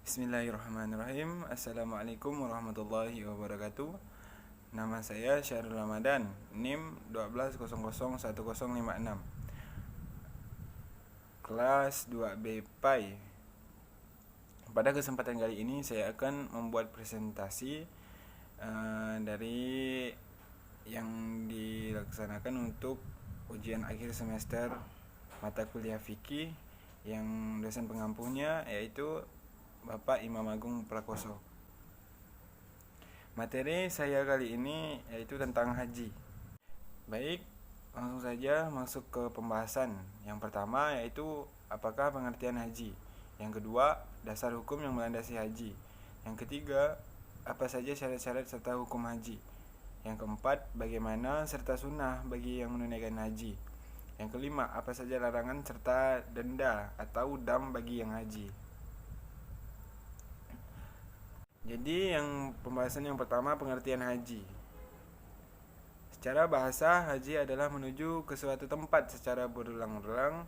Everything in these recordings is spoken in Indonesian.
Bismillahirrahmanirrahim. Assalamualaikum warahmatullahi wabarakatuh. Nama saya Syahrul Ramadan, NIM 12001056, kelas 2B PAI. Pada kesempatan kali ini saya akan membuat presentasi dari yang dilaksanakan untuk ujian akhir semester mata kuliah fikih yang dosen pengampunya yaitu Bapak Imam Agung Prakoso. Materi saya kali ini yaitu tentang haji. Baik, langsung saja masuk ke pembahasan. Yang pertama yaitu apakah pengertian haji. Yang kedua, dasar hukum yang melandasi haji. Yang ketiga, apa saja syarat-syarat serta hukum haji. Yang keempat, bagaimana serta sunnah bagi yang menunaikan haji. Yang kelima, apa saja larangan serta denda atau dam bagi yang haji. Jadi yang pembahasan yang pertama, pengertian haji. Secara bahasa, haji adalah menuju ke suatu tempat secara berulang-ulang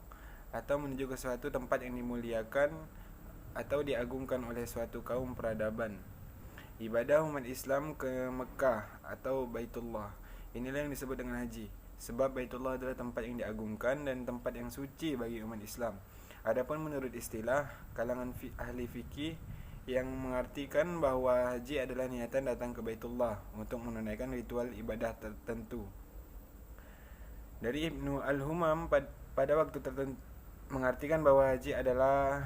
atau menuju ke suatu tempat yang dimuliakan atau diagungkan oleh suatu kaum peradaban. Ibadah umat Islam ke Mekah atau Baitullah. Inilah yang disebut dengan haji. Sebab Baitullah adalah tempat yang diagungkan dan tempat yang suci bagi umat Islam. Adapun menurut istilah kalangan ahli fikih yang mengartikan bahwa haji adalah niatan datang ke Baitullah untuk menunaikan ritual ibadah tertentu. Dari Ibnu Al-Humam pada waktu tertentu mengartikan bahwa haji adalah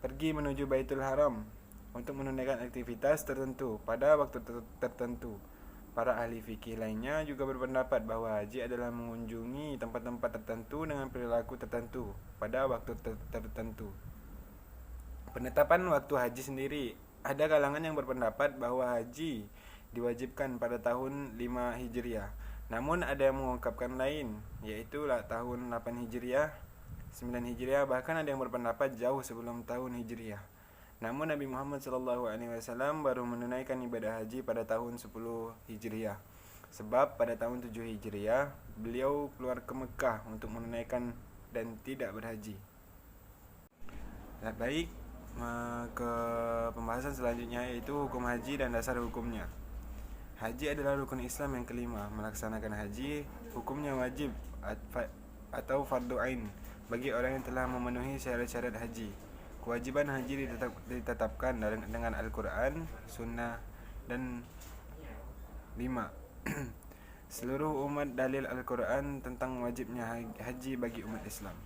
pergi menuju Baitul Haram untuk menunaikan aktivitas tertentu pada waktu tertentu. Para ahli fikih lainnya juga berpendapat bahwa haji adalah mengunjungi tempat-tempat tertentu dengan perilaku tertentu pada waktu tertentu. Penetapan waktu haji sendiri, ada kalangan yang berpendapat bahwa haji diwajibkan pada tahun 5 Hijriah. Namun ada yang mengungkapkan lain, yaitu tahun 8 Hijriah, 9 Hijriah, bahkan ada yang berpendapat jauh sebelum tahun Hijriah. Namun Nabi Muhammad SAW baru menunaikan ibadah haji pada tahun 10 Hijriah. Sebab pada tahun 7 Hijriah beliau keluar ke Mekah untuk menunaikan dan tidak berhaji. Baik, ke pembahasan selanjutnya yaitu hukum haji dan dasar hukumnya. Haji adalah rukun Islam yang kelima. Melaksanakan haji hukumnya wajib atau fardu ain bagi orang yang telah memenuhi syarat-syarat haji. Kewajiban haji ditetapkan dengan Al-Quran, Sunnah, dan 5. Seluruh umat dalil Al-Quran tentang wajibnya haji bagi umat Islam.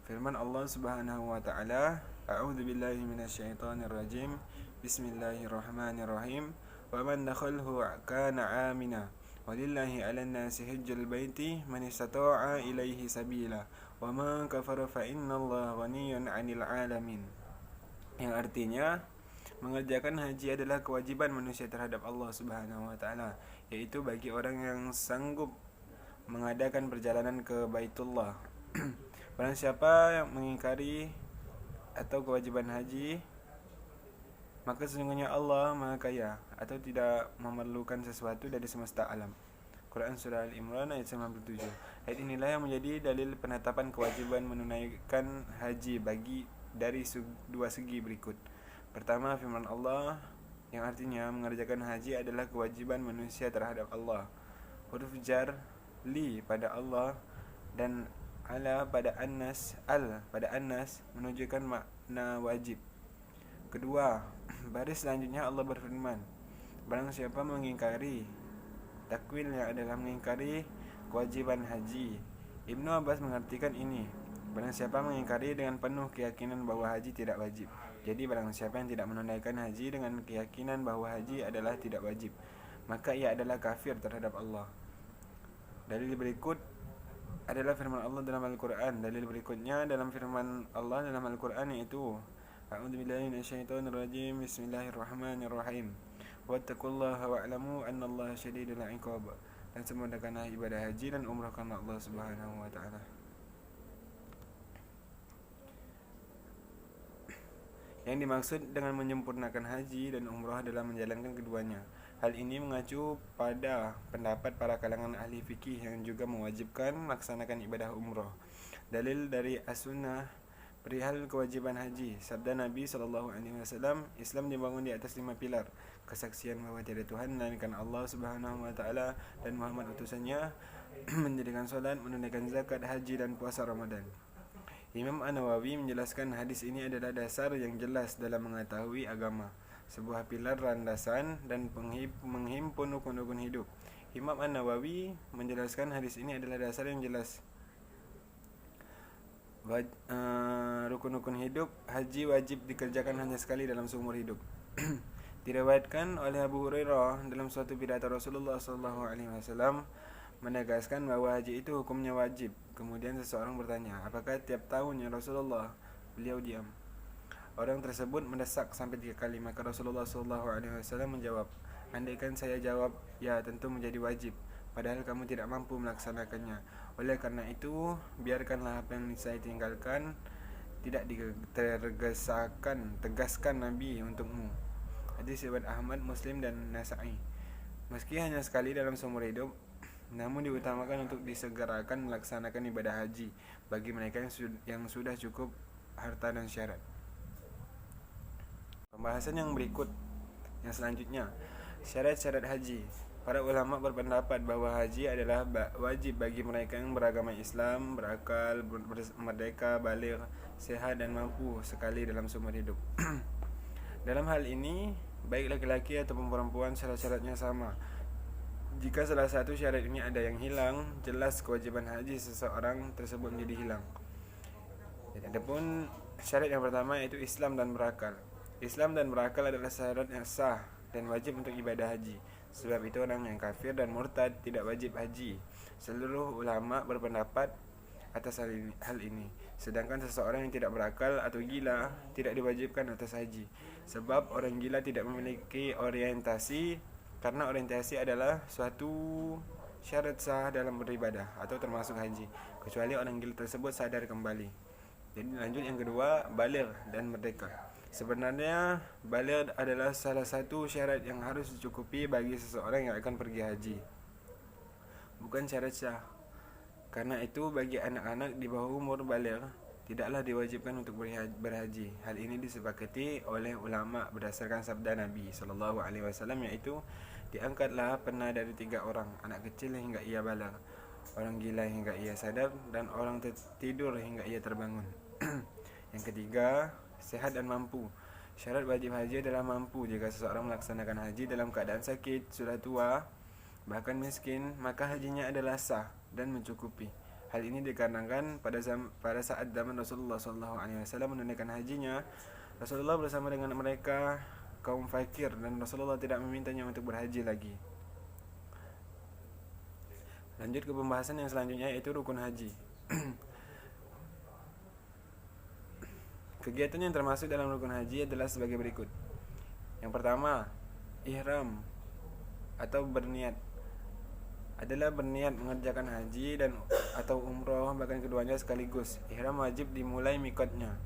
Firman Allah Subhanahu wa taala, A'udzu billahi minasyaitonir rajim. Bismillahirrahmanirrahim. Wa man dakhalhu kana amina. Walillahi 'alan nasi hajjul baiti man istata'a ilaihi sabila. Wa man kafara fa innallaha ghaniyyun 'anil 'alamin. Yang artinya, mengerjakan haji adalah kewajiban manusia terhadap Allah Subhanahu wa taala, yaitu bagi orang yang sanggup mengadakan perjalanan ke Baitullah. Barang siapa yang mengingkari atau kewajiban haji, maka sesungguhnya Allah Maha Kaya atau tidak memerlukan sesuatu dari semesta alam. Quran Surah Al-Imran ayat 97. Ayat inilah yang menjadi dalil penetapan kewajiban menunaikan haji dari dua segi berikut. Pertama, firman Allah yang artinya mengerjakan haji adalah kewajiban manusia terhadap Allah. Huruf jar li pada Allah dan ala pada annas menunjukkan makna wajib. Kedua, baris selanjutnya Allah berfirman, barang siapa mengingkari, takwilnya adalah mengingkari kewajiban haji. Ibnu Abbas mengartikan ini, barang siapa mengingkari dengan penuh keyakinan bahwa haji tidak wajib. Jadi barang siapa yang tidak menunaikan haji dengan keyakinan bahwa haji adalah tidak wajib, maka ia adalah kafir terhadap Allah. Dalil berikut adalah firman Allah dalam Al-Quran. Dalil berikutnya dalam firman Allah dalam Al-Quran yaitu A'udzu billahi minasyaitonir rajim. Bismillahirrahmanirrahim. Wattaqullaha wa'lamu annallaha syadidul 'iqab. Dan sempurnakanlah ibadah haji dan umrah karena Allah Subhanahu wa taala. Yang dimaksud dengan menyempurnakan haji dan umrah adalah menjalankan keduanya. Hal ini mengacu pada pendapat para kalangan ahli fikih yang juga mewajibkan melaksanakan ibadah umrah. Dalil dari As-Sunnah Perihal kewajiban haji, sabda Nabi SAW, Islam dibangun di atas 5 pilar: kesaksian bahwa tiada Tuhan melainkan Allah Subhanahu wa taala dan Muhammad utusannya, mendirikan solat, menunaikan zakat, haji dan puasa Ramadan. Imam An-Nawawi menjelaskan hadis ini adalah dasar yang jelas dalam mengetahui agama, sebuah pilar landasan dan menghimpun rukun-rukun hidup. Imam An-Nawawi menjelaskan hadis ini adalah dasar yang jelas rukun-rukun hidup. Haji wajib dikerjakan hanya sekali dalam seumur hidup. Diriwayatkan oleh Abu Hurairah dalam suatu pidato Rasulullah SAW menegaskan bahwa haji itu hukumnya wajib. Kemudian seseorang bertanya, apakah tiap tahun ya Rasulullah? Beliau diam. Orang tersebut mendesak sampai 3 kali, maka Rasulullah SAW menjawab, andaikan saya jawab ya, tentu menjadi wajib, padahal kamu tidak mampu melaksanakannya. Oleh karena itu, biarkanlah apa yang saya tinggalkan tidak tegaskan Nabi untukmu. Hadis riwayat Ahmad, Muslim dan Nasa'i. Meski hanya sekali dalam seumur hidup, namun diutamakan untuk disegerakan melaksanakan ibadah haji bagi mereka yang sudah cukup harta dan syarat. Pembahasan yang selanjutnya, syarat-syarat haji. Para ulama berpendapat bahwa haji adalah wajib bagi mereka yang beragama Islam, berakal, merdeka, baligh, sehat dan mampu sekali dalam seumur hidup. Dalam hal ini, baik laki-laki atau perempuan, syarat-syaratnya sama. Jika salah satu syarat ini ada yang hilang, jelas kewajiban haji seseorang tersebut menjadi hilang. Adapun syarat yang pertama yaitu Islam dan berakal. Islam dan berakal adalah syarat yang sah dan wajib untuk ibadah haji. Sebab itu orang yang kafir dan murtad tidak wajib haji. Seluruh ulama berpendapat atas hal ini. Sedangkan seseorang yang tidak berakal atau gila tidak diwajibkan atas haji. Sebab orang gila tidak memiliki orientasi, karena orientasi adalah suatu syarat sah dalam beribadah atau termasuk haji, kecuali orang gila tersebut sadar kembali. Jadi lanjut yang kedua, baligh dan merdeka. Sebenarnya baligh adalah salah satu syarat yang harus dicukupi bagi seseorang yang akan pergi haji, bukan syarat sah. Karena itu bagi anak-anak di bawah umur baligh tidaklah diwajibkan untuk berhaji. Hal ini disepakati oleh ulama berdasarkan sabda Nabi SAW, yaitu diangkatlah pernah dari 3 orang, anak kecil hingga ia baligh, orang gila hingga ia sadar, dan orang tertidur hingga ia terbangun. Yang ketiga, sehat dan mampu. Syarat wajib haji adalah mampu. Jika seseorang melaksanakan haji dalam keadaan sakit, sudah tua, bahkan miskin, maka hajinya adalah sah dan mencukupi. Hal ini dikarenakan pada saat zaman Rasulullah SAW menunaikan hajinya, Rasulullah bersama dengan mereka kaum fakir, dan Rasulullah tidak memintanya untuk berhaji lagi. Lanjut ke pembahasan yang selanjutnya, yaitu rukun haji. Kegiatan yang termasuk dalam rukun haji adalah sebagai berikut. Yang pertama, ihram atau berniat. Adalah berniat mengerjakan haji dan atau umroh, bahkan keduanya sekaligus. Ihram wajib dimulai mikotnya,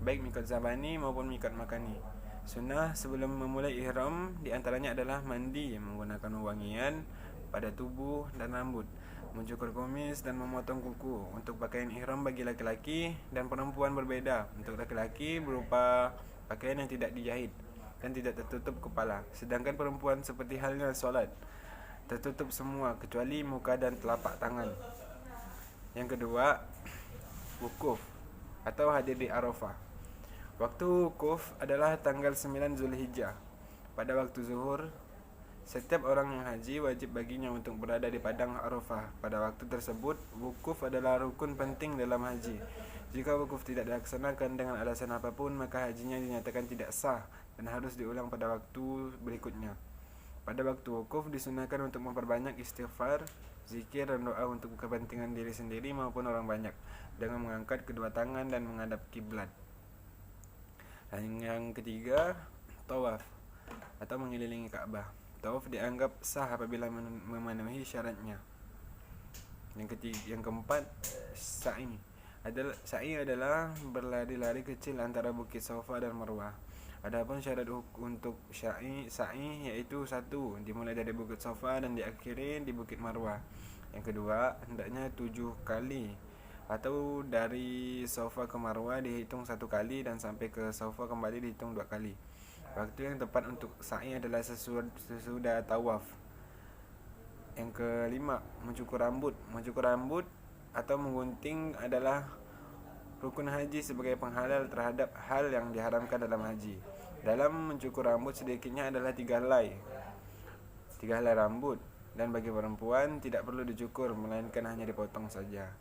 baik mikot zabani maupun mikot makani. Sunnah sebelum memulai ihram diantaranya adalah mandi menggunakan wangian pada tubuh dan rambut, mencukur kumis dan memotong kuku. Untuk pakaian ihram bagi laki-laki dan perempuan berbeda. Untuk laki-laki berupa pakaian yang tidak dijahit dan tidak tertutup kepala, sedangkan perempuan seperti halnya solat, tertutup semua kecuali muka dan telapak tangan. Yang kedua, wukuf atau hadir di Arafah. Waktu wukuf adalah tanggal 9 Zulhijjah. Pada waktu zuhur, setiap orang yang haji wajib baginya untuk berada di padang Arafah. Pada waktu tersebut, wukuf adalah rukun penting dalam haji. Jika wukuf tidak dilaksanakan dengan alasan apapun, maka hajinya dinyatakan tidak sah dan harus diulang pada waktu berikutnya. Pada waktu wukuf disunahkan untuk memperbanyak istighfar, zikir dan doa untuk kepentingan diri sendiri maupun orang banyak, dengan mengangkat kedua tangan dan menghadap kiblat. Dan yang ketiga, tawaf atau mengelilingi Ka'bah. Tawaf dianggap sah apabila memenuhi syaratnya. Yang keempat, sa'i. Sa'i adalah berlari-lari kecil antara Bukit Safa dan Marwah. Adapun syarat untuk sa'i yaitu 1. Dimulai dari Bukit Safa dan diakhiri di Bukit Marwah. Yang kedua, hendaknya 7 kali atau dari Safa ke Marwah dihitung 1 kali dan sampai ke Safa kembali dihitung 2 kali. Waktu yang tepat untuk sa'i adalah sesudah tawaf. Yang kelima, mencukur rambut. Mencukur rambut atau menggunting adalah rukun haji sebagai penghalal terhadap hal yang diharamkan dalam haji. Dalam mencukur rambut sedikitnya adalah 3 helai rambut, dan bagi perempuan tidak perlu dicukur melainkan hanya dipotong saja.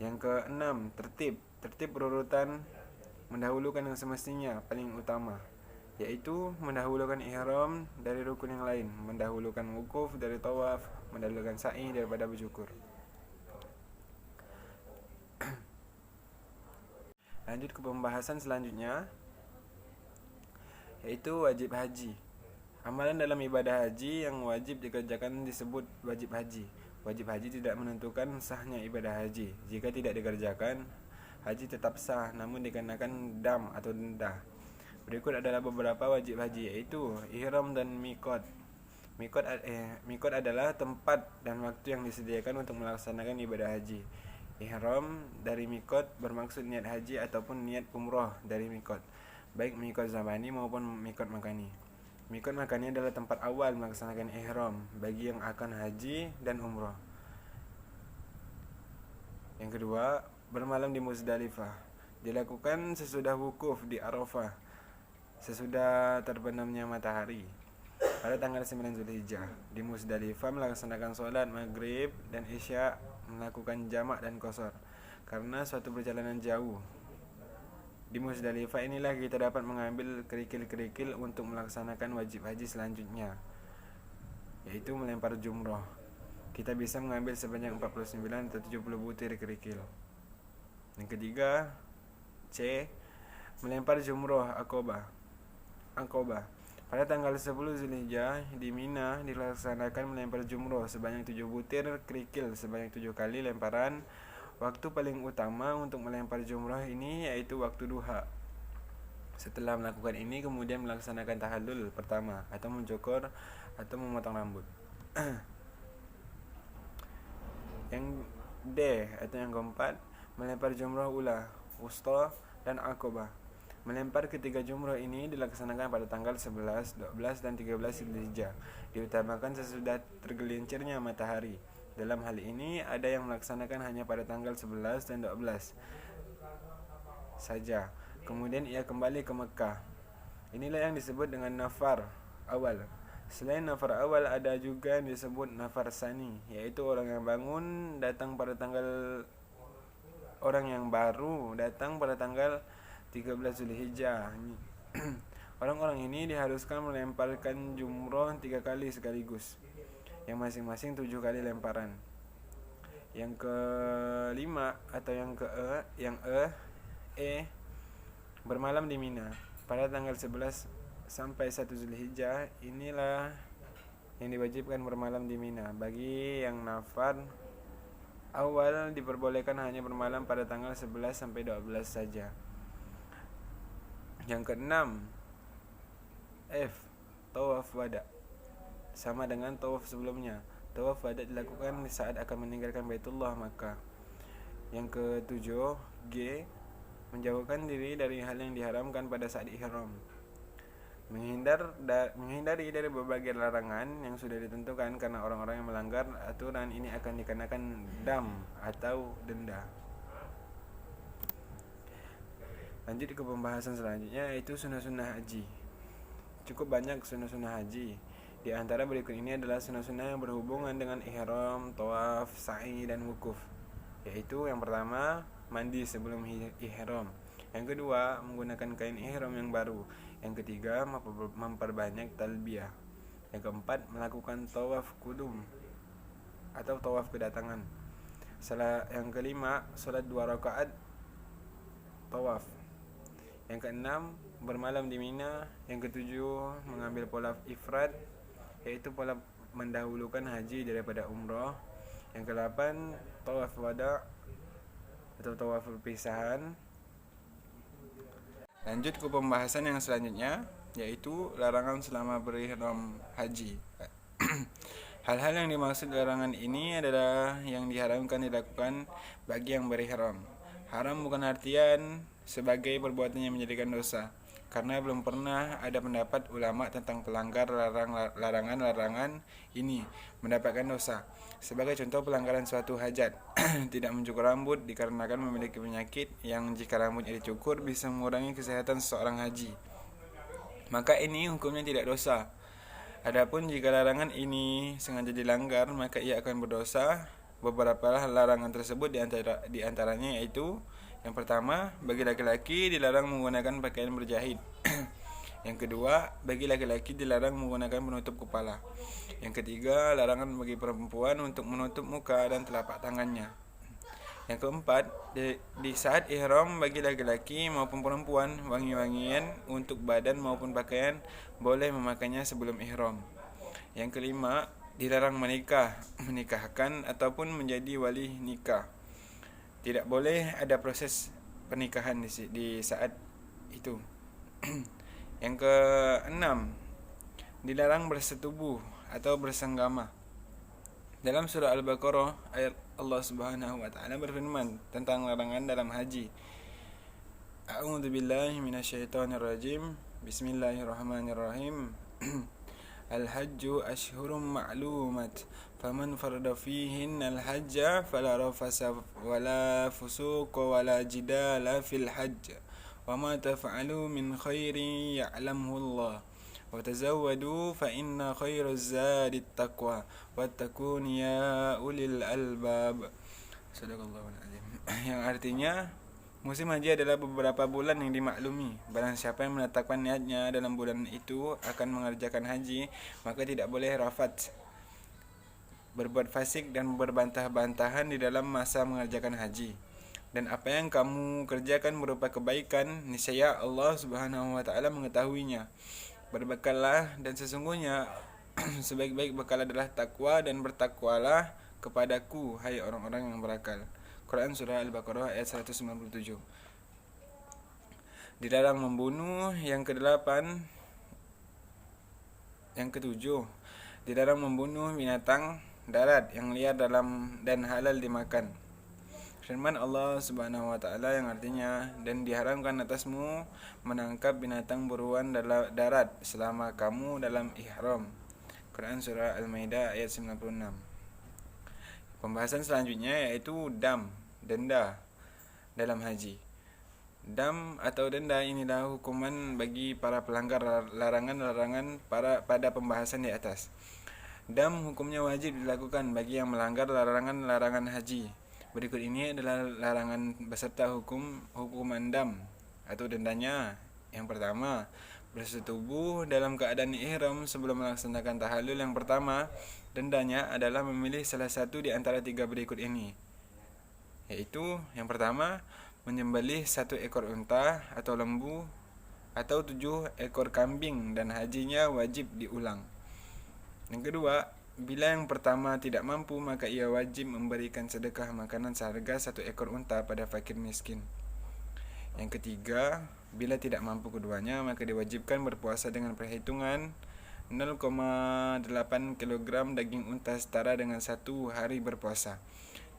Yang keenam, tertib berurutan mendahulukan yang semestinya paling utama, yaitu mendahulukan ihram dari rukun yang lain, mendahulukan wukuf dari tawaf, mendahulukan sa'i daripada bercukur. Lanjut ke pembahasan selanjutnya, yaitu wajib haji. Amalan dalam ibadah haji yang wajib dikerjakan disebut wajib haji. Wajib haji tidak menentukan sahnya ibadah haji. Jika tidak dikerjakan, haji tetap sah namun dikenakan dam atau denda. Berikut adalah beberapa wajib haji, yaitu ihram dan mikot. Mikot adalah tempat dan waktu yang disediakan untuk melaksanakan ibadah haji. Ihram dari mikot bermaksud niat haji ataupun niat umroh dari mikot, baik mikot zamani maupun mikot makani. Mikot makani adalah tempat awal melaksanakan ihram bagi yang akan haji dan umroh. Yang kedua, bermalam di Muzdalifah. Dilakukan sesudah wukuf di Arafah, sesudah terbenamnya matahari pada tanggal 9 Zulhijjah. Di Muzdalifah melaksanakan sholat maghrib dan isya, melakukan jamak dan qashar karena suatu perjalanan jauh. Di Muzdalifah inilah kita dapat mengambil kerikil-kerikil untuk melaksanakan wajib haji selanjutnya, yaitu melempar jumroh. Kita bisa mengambil sebanyak 49 atau 70 butir kerikil. Yang ketiga, C. Melempar jumroh Aqabah. Pada tanggal 10 Zulhijjah di Mina dilaksanakan melempar jumroh sebanyak 7 butir kerikil sebanyak 7 kali lemparan. Waktu paling utama untuk melempar jumroh ini yaitu waktu duha. Setelah melakukan ini kemudian melaksanakan tahallul pertama atau mencukur atau memotong rambut. Yang D atau yang keempat, melempar jumroh ula, wusta, dan Aqabah. Melempar ketiga jumroh ini dilaksanakan pada tanggal 11, 12, dan 13 Zulhijjah. Diutamakan sesudah tergelincirnya matahari. Dalam hal ini ada yang melaksanakan hanya pada tanggal 11 dan 12 saja. Kemudian ia kembali ke Mekah. Inilah yang disebut dengan nafar awal. Selain nafar awal ada juga yang disebut nafar sani, yaitu orang yang baru datang pada tanggal 13 Zulhijjah. Orang-orang ini diharuskan melemparkan jumroh 3 kali sekaligus, yang masing-masing 7 kali lemparan. Yang kelima atau yang E, bermalam di Mina pada tanggal 11 sampai 1 Zulhijjah. Inilah yang diwajibkan bermalam di Mina. Bagi yang nafar awal diperbolehkan hanya bermalam pada tanggal 11 sampai 12 saja. Yang keenam, F, tawaf wada. Sama dengan tawaf sebelumnya. Tawaf wada dilakukan saat akan meninggalkan Baitullah Makkah. Yang ketujuh, G, menjauhkan diri dari hal yang diharamkan pada saat ihram. Menghindari dari berbagai larangan yang sudah ditentukan, karena orang-orang yang melanggar aturan ini akan dikenakan dam atau denda. Lanjut ke pembahasan selanjutnya, yaitu sunnah-sunnah haji. Cukup banyak sunnah-sunnah haji. Di antara berikut ini adalah sunnah-sunnah yang berhubungan dengan ihram, tawaf, sa'i, dan wukuf. Yaitu yang pertama, mandi sebelum ihram. Yang kedua, menggunakan kain ihram yang baru. Yang ketiga, memperbanyak talbiyah. Yang keempat, melakukan tawaf kudum atau tawaf kedatangan. Yang kelima, salat 2 rakaat tawaf. Yang keenam, bermalam di Mina. Yang ketujuh, mengambil pola ifrad, yaitu pola mendahulukan haji daripada umrah. Yang kedelapan, tawaf wada atau tawaf perpisahan. Lanjut ke pembahasan yang selanjutnya, yaitu larangan selama berihram haji. Hal-hal yang dimaksud larangan ini adalah yang diharamkan dilakukan bagi yang berihram. Haram bukan artian sebagai perbuatan yang menjadikan dosa, karena belum pernah ada pendapat ulama tentang pelanggar larangan-larangan ini mendapatkan dosa. Sebagai contoh, pelanggaran suatu hajat tidak mencukur rambut dikarenakan memiliki penyakit yang jika rambutnya dicukur bisa mengurangi kesehatan seseorang haji, maka ini hukumnya tidak dosa. Adapun jika larangan ini sengaja dilanggar, maka ia akan berdosa. Beberapa larangan tersebut di antaranya yaitu: yang pertama, bagi laki-laki dilarang menggunakan pakaian berjahit. Yang kedua, bagi laki-laki dilarang menggunakan penutup kepala. Yang ketiga, larangan bagi perempuan untuk menutup muka dan telapak tangannya. Yang keempat, di saat ihram bagi laki-laki maupun perempuan, wangi-wangian untuk badan maupun pakaian boleh memakainya sebelum ihram. Yang kelima, dilarang menikahkan ataupun menjadi wali nikah. Tidak boleh ada proses pernikahan di saat itu. Yang keenam, dilarang bersetubuh atau bersenggama. Dalam surah Al-Baqarah ayat Allah Subhanahu wa taala berfirman tentang larangan dalam haji. A'udzu billahi minasyaitonir rajim. Bismillahirrahmanirrahim. Al-hajju ashhurum ma'lumat. Faman farada fihinna al-hajja fala rafasa wala fusuqa wala jidala fil hajj. Wa ma taf'alu min khairin ya'lamhu Allah. وتزودوا فإن خير الزاد التقوى واتقون يا أولي الألباب. Sadaqallahul azim. Yang artinya, musim haji adalah beberapa bulan yang dimaklumi. Barang siapa yang menetapkan niatnya dalam bulan itu akan mengerjakan haji, maka tidak boleh rafat, berbuat fasik dan berbantah-bantahan di dalam masa mengerjakan haji. Dan apa yang kamu kerjakan berupa kebaikan, niscaya Allah Subhanahu wa taala mengetahuinya. Berbekallah, dan sesungguhnya sebaik-baik bekal adalah takwa, dan bertakwalah kepadaku hai orang-orang yang berakal. Quran surah Al-Baqarah ayat 197. Dilarang membunuh. Yang ketujuh, dilarang membunuh binatang darat yang liar dan halal dimakan. Firman Allah Subhanahu wa taala yang artinya, dan diharamkan atasmu menangkap binatang buruan darat selama kamu dalam ihram. Quran surah Al-Maidah ayat 96. Pembahasan selanjutnya yaitu denda dalam haji. Dam atau denda inilah hukuman bagi para pelanggar larangan-larangan pada pembahasan di atas. Dam hukumnya wajib dilakukan bagi yang melanggar larangan-larangan haji. Berikut ini adalah larangan beserta hukuman dam atau dendanya. Yang pertama, bersetubuh dalam keadaan ihram sebelum melaksanakan tahallul. Yang pertama, dendanya adalah memilih salah satu di antara tiga berikut ini, yaitu yang pertama, menyembelih 1 ekor unta atau lembu atau 7 ekor kambing dan hajinya wajib diulang. Yang kedua, bila yang pertama tidak mampu, maka ia wajib memberikan sedekah makanan seharga 1 ekor unta pada fakir miskin. Yang ketiga, bila tidak mampu keduanya, maka diwajibkan berpuasa dengan perhitungan 0,8 kg daging unta setara dengan 1 hari berpuasa.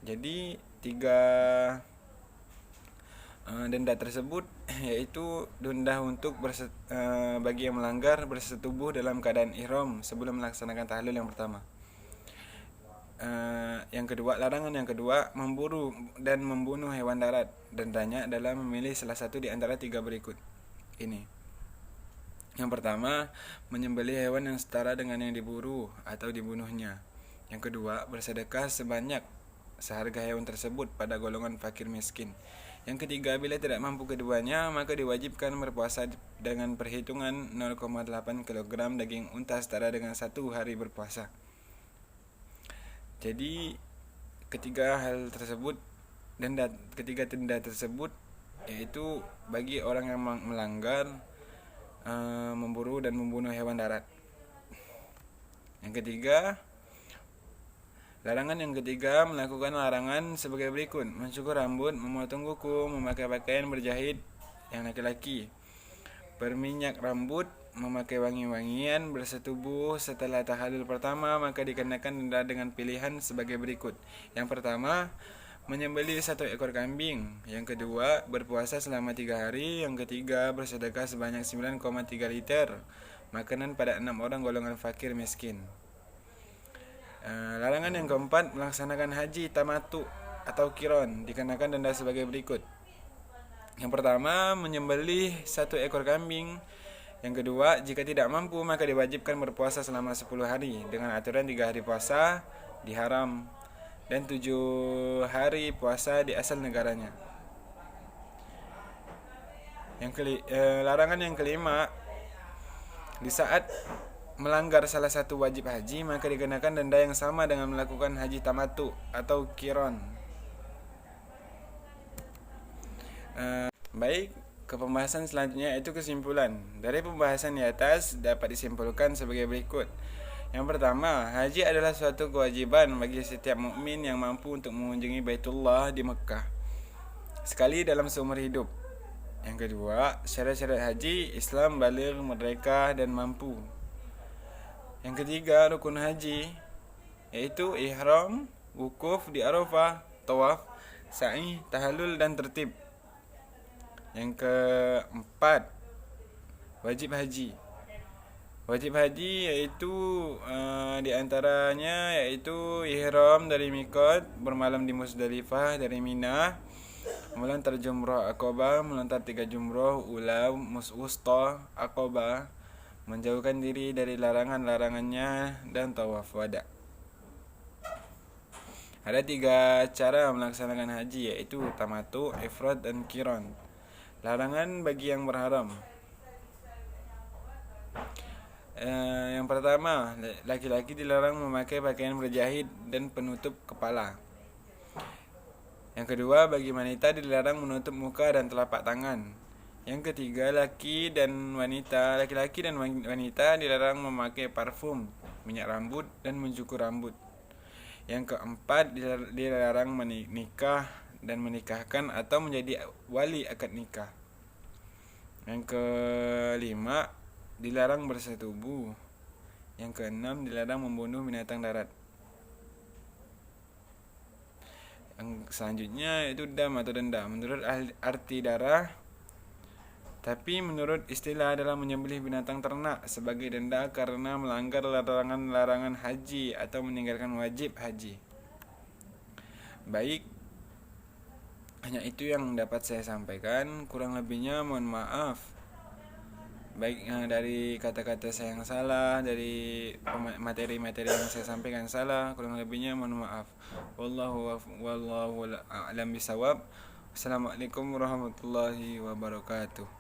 Jadi 3 denda tersebut yaitu denda untuk bagi yang melanggar bersetubuh dalam keadaan ihram sebelum melaksanakan tahlul yang pertama. Larangan yang kedua, memburu dan membunuh hewan darat. Dendanya adalah memilih salah satu di antara tiga berikut ini. Yang pertama, menyembelih hewan yang setara dengan yang diburu atau dibunuhnya. Yang kedua, bersedekah seharga hewan tersebut pada golongan fakir miskin. Yang ketiga, bila tidak mampu keduanya, maka diwajibkan berpuasa dengan perhitungan 0,8 kg daging unta setara dengan 1 hari berpuasa. Jadi ketiga denda tersebut yaitu bagi orang yang melanggar memburu dan membunuh hewan darat. Larangan yang ketiga melakukan larangan sebagai berikut: mencukur rambut, memotong kuku, memakai pakaian berjahit yang laki-laki, berminyak rambut, memakai wangi-wangian, bersetubuh setelah tahallul pertama, maka dikenakan denda dengan pilihan sebagai berikut. Yang pertama, menyembelih 1 ekor kambing. Yang kedua, berpuasa selama 3 hari. Yang ketiga, bersedekah sebanyak 9,3 liter makanan pada 6 orang golongan fakir miskin. Larangan yang keempat, melaksanakan haji tamatu atau kiron, dikenakan denda sebagai berikut. Yang pertama, menyembelih 1 ekor kambing. Yang kedua, jika tidak mampu maka diwajibkan berpuasa selama 10 hari dengan aturan 3 hari puasa di haram dan 7 hari puasa di asal negaranya. Larangan yang kelima, di saat melanggar salah satu wajib haji maka dikenakan denda yang sama dengan melakukan haji tamatu atau kiron. Baik, ke pembahasan selanjutnya, yaitu kesimpulan. Dari pembahasan di atas dapat disimpulkan sebagai berikut. Yang pertama, haji adalah suatu kewajiban bagi setiap mukmin yang mampu untuk mengunjungi Baitullah di Mekah sekali dalam seumur hidup. Yang kedua, syarat-syarat haji, Islam baligh, merdeka dan mampu. Yang ketiga, rukun haji, yaitu ihram, wukuf di Arafah, tawaf, sa'i, tahallul dan tertib. Yang keempat, wajib haji. Wajib haji yaitu di antaranya yaitu ihram dari mikot, bermalam di Musdalifah dari Mina, melontar jumrah Aqabah, melontar 3 jumrah ula wusta Aqabah, menjauhkan diri dari larangan-larangannya dan tawaf wada. Ada 3 cara melaksanakan haji, yaitu tamatu, ifrad dan qiran. Larangan bagi yang berharam. Yang pertama, laki-laki dilarang memakai pakaian berjahit dan penutup kepala. Yang kedua, bagi wanita dilarang menutup muka dan telapak tangan. Yang ketiga, laki-laki dan wanita dilarang memakai parfum, minyak rambut dan mencukur rambut. Yang keempat, dilarang menikah dan menikahkan atau menjadi wali akad nikah. Yang kelima, dilarang bersetubuh. Yang keenam, dilarang membunuh binatang darat. Yang selanjutnya itu dam atau denda. Menurut arti darah, tapi menurut istilah adalah menyembelih binatang ternak sebagai denda karena melanggar larangan-larangan haji atau meninggalkan wajib haji. Baik, hanya itu yang dapat saya sampaikan. Kurang lebihnya mohon maaf. Baik dari kata-kata saya yang salah, dari materi-materi yang saya sampaikan salah, kurang lebihnya mohon maaf. Wallahu a'lam bishawab. Assalamualaikum warahmatullahi wabarakatuh.